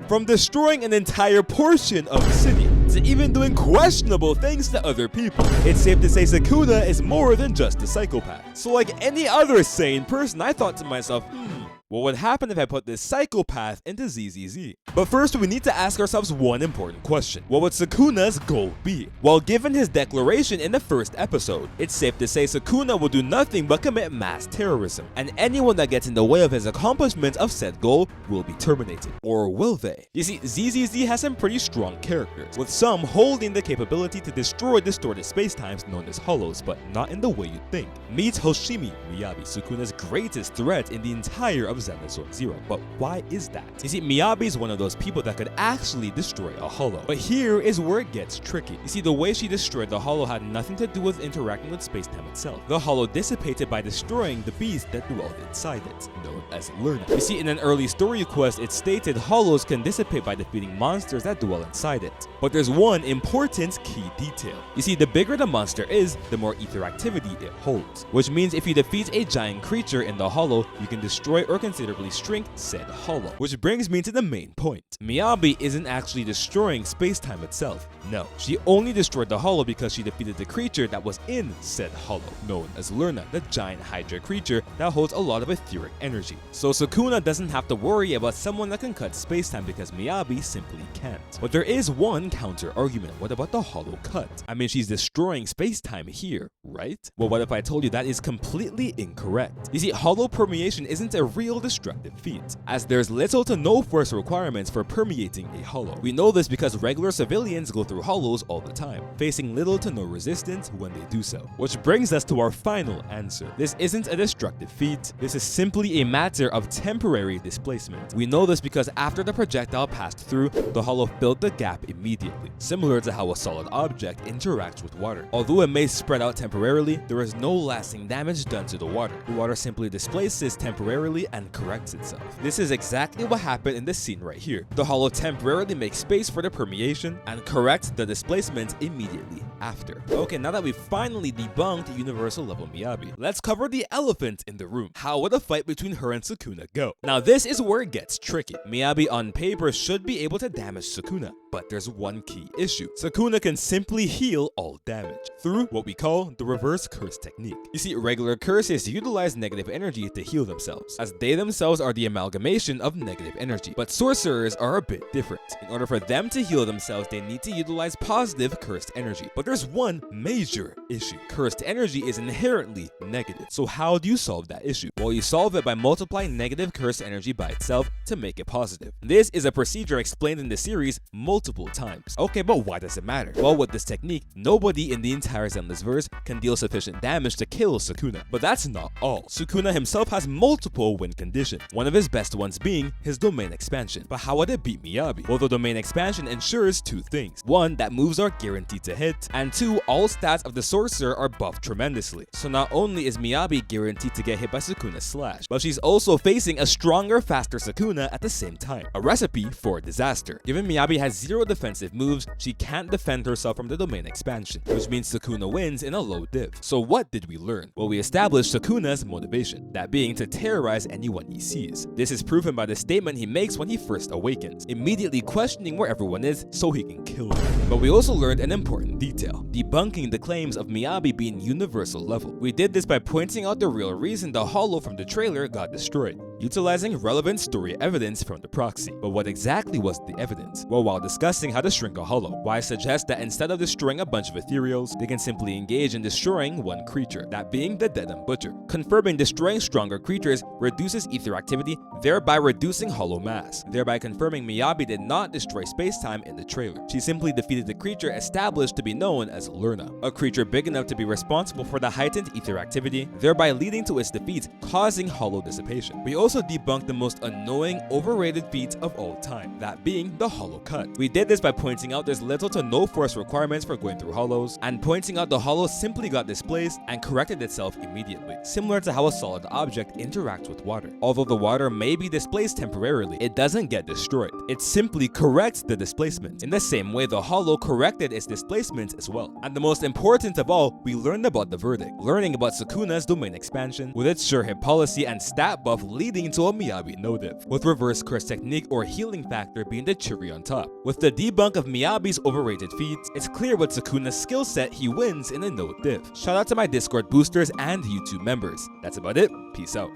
From destroying an entire portion of the city, to even doing questionable things to other people. It's safe to say Sukuna is more than just a psychopath. So like any other sane person, I thought to myself, what would happen if I put this psychopath into ZZZ? But first, we need to ask ourselves one important question. What would Sukuna's goal be? Well, given his declaration in the first episode, it's safe to say Sukuna will do nothing but commit mass terrorism, and anyone that gets in the way of his accomplishment of said goal will be terminated. Or will they? You see, ZZZ has some pretty strong characters, with some holding the capability to destroy distorted spacetimes known as hollows, but not in the way you think. Meet Hoshimi Miyabi, Sukuna's greatest threat in the entire of Zenless Zero. But why is that? You see, Miyabi is one of those people that could actually destroy a hollow. But here is where it gets tricky. You see, the way she destroyed the hollow had nothing to do with interacting with spacetime itself. The hollow dissipated by destroying the beast that dwelled inside it, known as Lerna. You see, in an early story quest, it stated hollows can dissipate by defeating monsters that dwell inside it. But there's one important key detail. You see, the bigger the monster is, the more ether activity it holds. Which means if you defeat a giant creature in the hollow, you can destroy or considerably shrink said hollow. Which brings me to the main point. Miyabi isn't actually destroying spacetime itself. No, she only destroyed the hollow because she defeated the creature that was in said hollow, known as Lerna, the giant Hydra creature that holds a lot of etheric energy. So Sukuna doesn't have to worry about someone that can cut spacetime because Miyabi simply can't. But there is one counter argument. What about the hollow cut? I mean, she's destroying spacetime here, right? Well, what if I told you that is completely incorrect? You see, hollow permeation isn't a real destructive feat, as there's little to no force requirements for permeating a hollow. We know this because regular civilians go through hollows all the time, facing little to no resistance when they do so. Which brings us to our final answer. This isn't a destructive feat, this is simply a matter of temporary displacement. We know this because after the projectile passed through, the hollow filled the gap immediately, similar to how a solid object interacts with water. Although it may spread out temporarily, there is no lasting damage done to the water. The water simply displaces temporarily and corrects itself. This is exactly what happened in this scene right here. The hollow temporarily makes space for the permeation and corrects the displacement immediately after. Okay, now that we've finally debunked universal level Miyabi, let's cover the elephant in the room. How would a fight between her and Sukuna go? Now this is where it gets tricky. Miyabi on paper should be able to damage Sukuna, but there's one key issue. Sukuna can simply heal all damage through what we call the reverse curse technique. You see, regular curses utilize negative energy to heal themselves, as they themselves are the amalgamation of negative energy. But sorcerers are a bit different. In order for them to heal themselves, they need to utilize positive cursed energy. But there's one major issue. Cursed energy is inherently negative. So how do you solve that issue? Well, you solve it by multiplying negative cursed energy by itself to make it positive. This is a procedure explained in the series multiple times. Okay, but why does it matter? Well, with this technique, nobody in the entire Zenless verse can deal sufficient damage to kill Sukuna. But that's not all. Sukuna himself has multiple win conditions, one of his best ones being his domain expansion. But how would it beat Miyabi? Well, the domain expansion ensures two things. One, that moves are guaranteed to hit, and two, all stats of the sorcerer are buffed tremendously. So not only is Miyabi guaranteed to get hit by Sukuna's slash, but she's also facing a stronger, faster Sukuna at the same time. A recipe for disaster. Given Miyabi has zero defensive moves, she can't defend herself from the domain expansion, which means Sukuna wins in a low div. So what did we learn? Well, we established Sukuna's motivation, that being to terrorize anyone he sees. This is proven by the statement he makes when he first awakens, immediately questioning where everyone is so he can kill them. But we also learned an important detail, debunking the claims of Miyabi being universal level. We did this by pointing out the real reason the hollow from the trailer got destroyed, utilizing relevant story evidence from the proxy. But what exactly was the evidence? Well, while discussing how to shrink a hollow, Wise suggests that instead of destroying a bunch of ethereals, they can simply engage in destroying one creature, that being the Dead End Butcher, confirming destroying stronger creatures reduces ether activity, thereby reducing hollow mass, thereby confirming Miyabi did not destroy spacetime in the trailer. She simply defeated the creature established to be known as Lerna, a creature big enough to be responsible for the heightened ether activity, thereby leading to its defeat, causing hollow dissipation. We also debunked the most annoying, overrated feat of all time, that being the hollow cut. We did this by pointing out there's little to no force requirements for going through hollows, and pointing out the hollow simply got displaced and corrected itself immediately, similar to how a solid object interacts with water. Although the water may be displaced temporarily, it doesn't get destroyed. It simply corrects the displacement. In the same way, the hollow corrected its displacement as well. And the most important of all, we learned about the verdict, learning about Sukuna's domain expansion with its sure hit policy and stat buff leading leading to a Miyabi no diff, with reverse curse technique or healing factor being the cherry on top. With the debunk of Miyabi's overrated feats, it's clear with Sukuna's skill set he wins in a no diff. Shout out to my Discord boosters and YouTube members. That's about it. Peace out.